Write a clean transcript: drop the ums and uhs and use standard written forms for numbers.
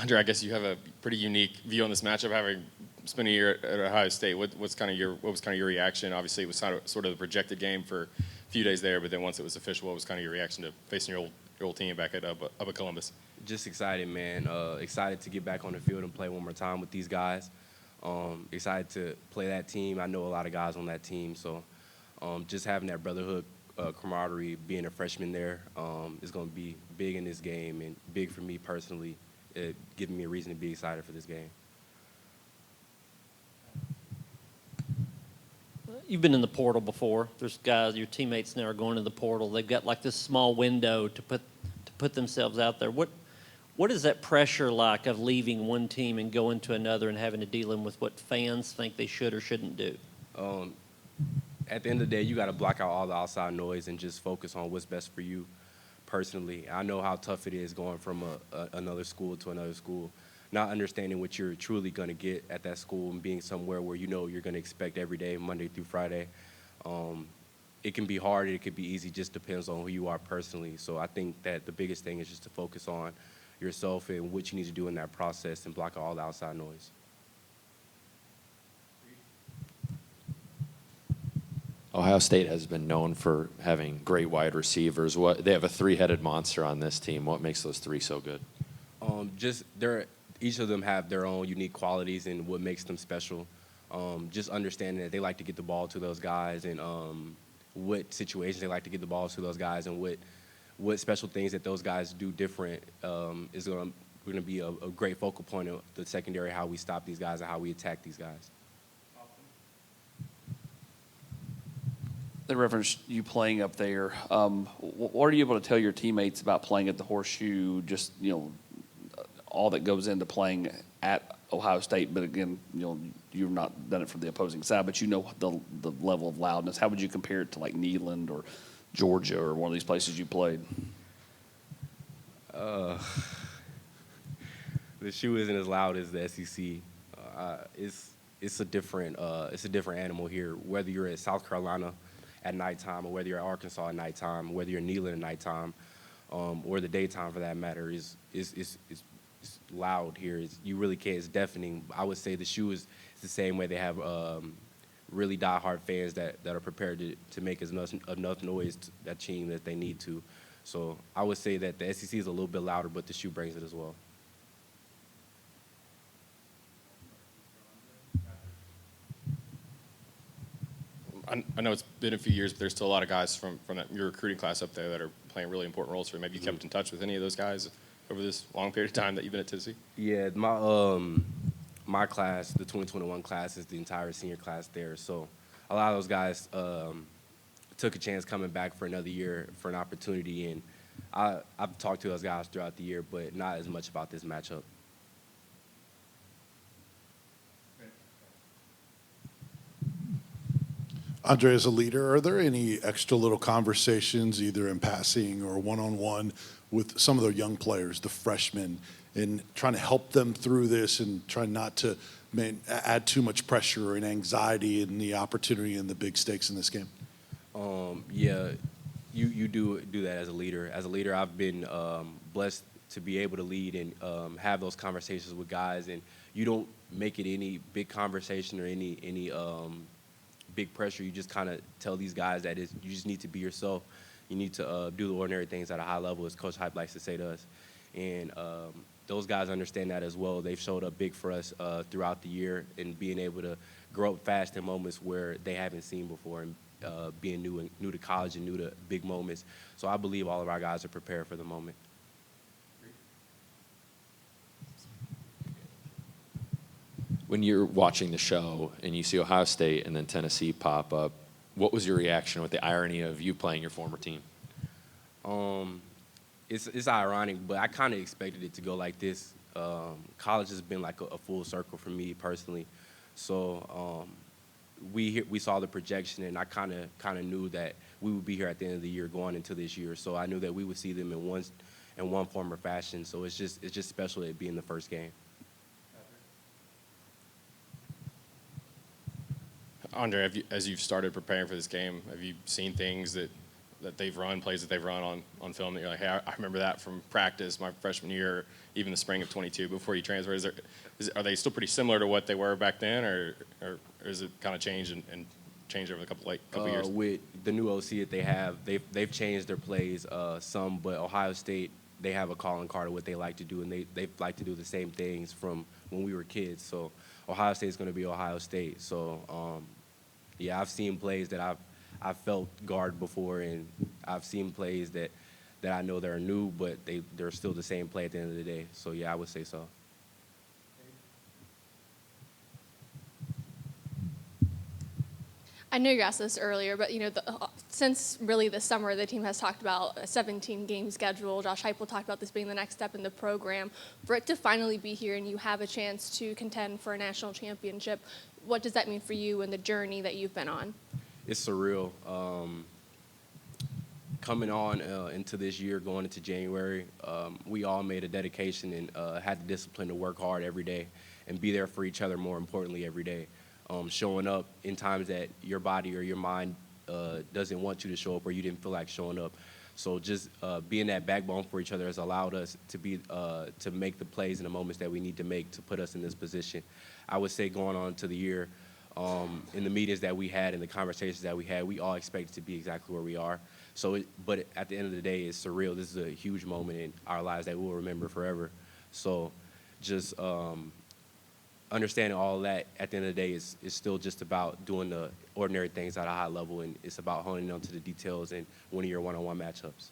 Andre, I guess you have a pretty unique view on this matchup, having spent a year at Ohio State. What was kind of your reaction? Obviously, it was sort of the projected game for a few days there, but then once it was official, what was kind of your reaction to facing your old team back at Columbus? Just excited, man. Excited to get back on the field and play one more time with these guys. Excited to play that team. I know a lot of guys on that team, so just having that brotherhood, camaraderie, being a freshman there is going to be big in this game and big for me personally, giving me a reason to be excited for this game. You've been in the portal before. There's guys, your teammates now are going in the portal. They've got like this small window to put themselves out there. What is that pressure like of leaving one team and going to another and having to deal with what fans think they should or shouldn't do? At the end of the day, you got to block out all the outside noise and just focus on what's best for you personally. I know how tough it is going from another school to another school, not understanding what you're truly going to get at that school and being somewhere where you know you're going to expect every day, Monday through Friday. It can be hard, it could be easy, just depends on who you are personally. So I think that the biggest thing is just to focus on yourself and what you need to do in that process and block out all the outside noise. Ohio State has been known for having great wide receivers. They have a three-headed monster on this team. What makes those three so good? Each of them have their own unique qualities and what makes them special. Just understanding that they like to get the ball to those guys and what situations they like to get the ball to those guys and what special things that those guys do different is going to be a great focal point of the secondary, how we stop these guys and how we attack these guys. They referenced you playing up there. What are you able to tell your teammates about playing at the Horseshoe? Just all that goes into playing at Ohio State. But again, you've not done it for the opposing side, but you know the level of loudness. How would you compare it to like Neyland or Georgia or one of these places you played? The shoe isn't as loud as the SEC. It's a different animal here. Whether you're at South Carolina at nighttime, or whether you're at Arkansas at nighttime, whether you're in Neyland at nighttime, or the daytime for that matter, is loud here. You really can't. It's deafening. I would say the shoe is the same way. They have really diehard fans that are prepared to make enough noise to that team that they need to. So I would say that the SEC is a little bit louder, but the shoe brings it as well. I know it's been a few years, but there's still a lot of guys from your recruiting class up there that are playing really important roles for you. Maybe you kept in touch with any of those guys over this long period of time that you've been at Tennessee? Yeah, my class, the 2021 class, is the entire senior class there. So a lot of those guys took a chance coming back for another year for an opportunity, and I've talked to those guys throughout the year, but not as much about this matchup. Andre, as a leader, are there any extra little conversations, either in passing or one-on-one, with some of the young players, the freshmen, in trying to help them through this and try not to add too much pressure and anxiety and the opportunity and the big stakes in this game? Yeah, you do that as a leader. As a leader, I've been blessed to be able to lead and have those conversations with guys, and you don't make it any big conversation or any big pressure. You just kind of tell these guys that you just need to be yourself. You need to do the ordinary things at a high level, as Coach Hype likes to say to us. And those guys understand that as well. They've showed up big for us throughout the year and being able to grow up fast in moments where they haven't seen before, and being new to college and new to big moments. So I believe all of our guys are prepared for the moment. When you're watching the show and you see Ohio State and then Tennessee pop up, what was your reaction with the irony of you playing your former team? It's ironic, but I kind of expected it to go like this. College has been like a full circle for me personally. So we saw the projection, and I kind of knew that we would be here at the end of the year going into this year. So I knew that we would see them in one form or fashion. So it's just special it being the first game. Andre, as you've started preparing for this game, have you seen things that that they've run, plays that they've run on film that you're like, hey, I remember that from practice my freshman year, even the spring of 22 before you transfer? Are they still pretty similar to what they were back then, or is it kind of changed and changed over the couple years? With the new OC that they have, they've changed their plays some, but Ohio State, they have a calling card of what they like to do, and they like to do the same things from when we were kids. So Ohio State is going to be Ohio State. So yeah, I've seen plays that I've felt guard before, and I've seen plays that I know that are new, but they're still the same play at the end of the day. So yeah, I would say so. I know you asked this earlier, but since really this summer, the team has talked about a 17-game schedule. Josh Heupel talked about this being the next step in the program. For it to finally be here and you have a chance to contend for a national championship, what does that mean for you and the journey that you've been on? It's surreal. Coming on into this year, going into January, we all made a dedication and had the discipline to work hard every day and be there for each other, more importantly, every day. Showing up in times that your body or your mind doesn't want you to show up or you didn't feel like showing up. So just being that backbone for each other has allowed us to make the plays in the moments that we need to make to put us in this position. I would say going on to the year, in the meetings that we had and the conversations that we had, we all expected to be exactly where we are. But at the end of the day, it's surreal. This is a huge moment in our lives that we'll remember forever. So just understanding all of that at the end of the day is still just about doing the ordinary things at a high level, and it's about honing on to the details and winning your one-on-one matchups.